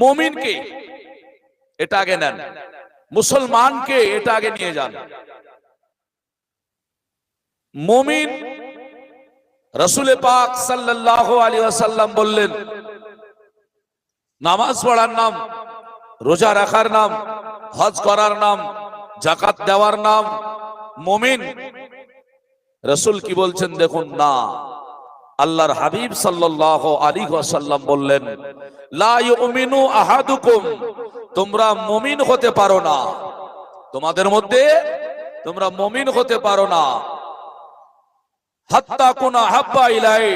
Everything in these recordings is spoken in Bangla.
মুমিনকে এটা আগে নেন, মুসলমানকে এটা আগে নিয়ে যান। মুমিন রাসূল পাক সাল্লাল্লাহু আলাইহি ওয়াসাল্লাম বললেন, নামাজ পড়ার নাম, রোজা রাখার নাম, হজ করার নাম, যাকাত দেওয়ার নাম মুমিন। রাসূল কি বলছেন দেখুন না, আল্লাহর হাবিব সাল্লাল্লাহু আলাইহি ওয়াসাল্লাম বললেন, লা ইউমিনু আহাদুকুম, তোমরা মুমিন হতে পারো না, তোমাদের মধ্যে তোমরা মুমিন হতে পারো না, হাত্তা কুনা হাব্বা ইলাই,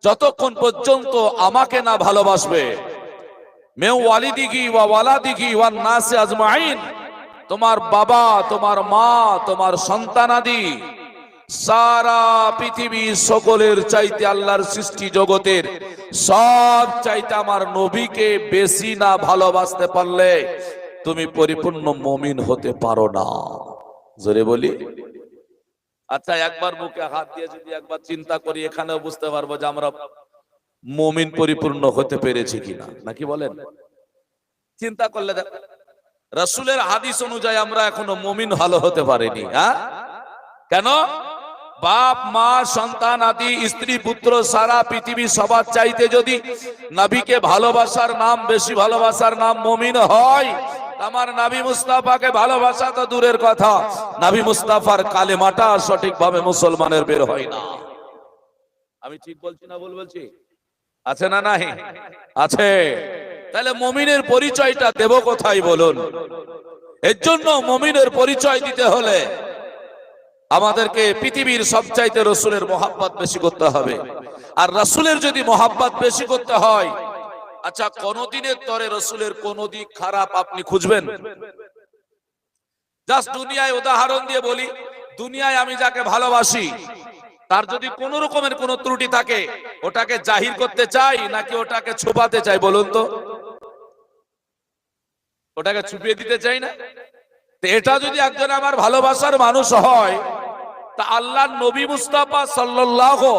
যতক্ষণ পর্যন্ত আমাকে না ভালোবাসবে, মেও ওয়ালিদিহি ওয়া ওয়ালাদিহি ওয়ান নাসি আজমাইন, তোমার বাবা, তোমার মা, তোমার সন্তানাদি, সারা পৃথিবী সকলের চাইতে, আল্লাহর সৃষ্টি জগতের সব চাইতে আমার নবীকে বেশি না ভালোবাসতে পারলে তুমি পরিপূর্ণ মুমিন হতে পারো না। জোরে বলি। আচ্ছা, একবার বুকে হাত দিয়ে যদি একবার চিন্তা করি, এখানেও বুঝতে পারবো যে আমরা মুমিন পরিপূর্ণ হতে পেরেছি কিনা, নাকি বলেন? চিন্তা করলে দেখ, রাসূলের হাদিস অনুযায়ী আমরা এখনো মুমিন ভালো হতে পারিনি। হ্যাঁ, কেন? বাপ মা সন্তান আদি স্ত্রী পুত্র সারা পৃথিবী সবার চাইতে যদি নবীকে ভালোবাসার নাম, বেশি ভালোবাসার নাম মুমিন হয়, আমার নবী মুস্তাফাকে ভালোবাসা তো দূরের কথা, নবী মুস্তাফার কালেমাটা সঠিকভাবে মুসলমানের বের হয় না। আমি ঠিক বলছি না ভুল বলছি? আছে না নাই? আছে। তাহলে মুমিনের পরিচয়টা দেব কোথায় বলুন? এর জন্য মুমিনের পরিচয় দিতে হলে আমাদেরকে পৃথিবীর সবচাইতে রাসূলের মহব্বত বেশি করতে হবে। আর রাসূলের যদি মহব্বত বেশি করতে হয়, আচ্ছা, কোনদিনের তরে রাসূলের কোন দিক খারাপ আপনি খুঁজবেন? জাস্ট দুনিয়ায় উদাহরণ দিয়ে বলি, দুনিয়ায় আমি যাকে ভালোবাসি তার যদি কোন রকমের কোন ত্রুটি থাকে, ওটাকে জাহির করতে চাই নাকি ওটাকে ছুপাতে চাই বলুন তো? ওটাকে ছুপিয়ে দিতে চাই না? এটা যদি একজন আমার ভালোবাসার মানুষ হয়, তা আল্লাহর নবী মুস্তাফা সাল্লাল্লাহু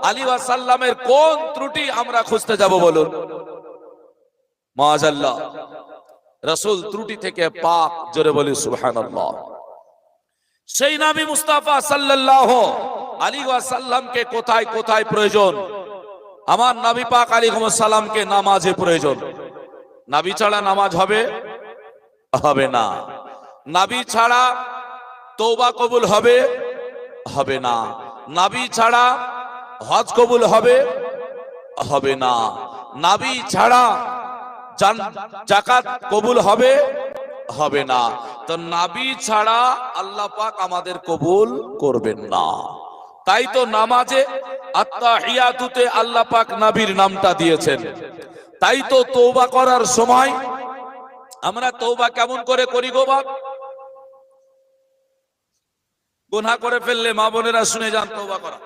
আলাইহি ওয়াসাল্লামের কোন ত্রুটি আমরা খুঁজতে যাব বলুন? মাআযাল্লাহ, রাসূল ত্রুটি থেকে পাক। জোরে বলি সুবহানাল্লাহ। সেই নবী মুস্তাফা সাল্লাল্লাহু আলাইহি ওয়াসাল্লামকে কোথায় কোথায় প্রয়োজন? আমার নবী পাক আলাইহিস সালামকে নামাজে প্রয়োজন। নবী ছাড়া নামাজ হবে? হবে না। নবী ছাড়া তওবা কবুল হবে? হবে না। নবী ছাড়া হজ কবুল হবে? হবে না। নবী ছাড়া যাকাত কবুল হবে? হবে না। তো নবী ছাড়া আল্লাহ পাক আমাদের কবুল করবেন না। তাই তো নামাজে আত্তাহিয়াতুতে আল্লাহ পাক নবীর নামটা দিয়েছেন। তাই তো তওবা করার সময় আমরা তওবা কেমন করে করি গো বাপ? গুনাহ করে ফেললে মা বোনেরা শুনে যান, তওবা করা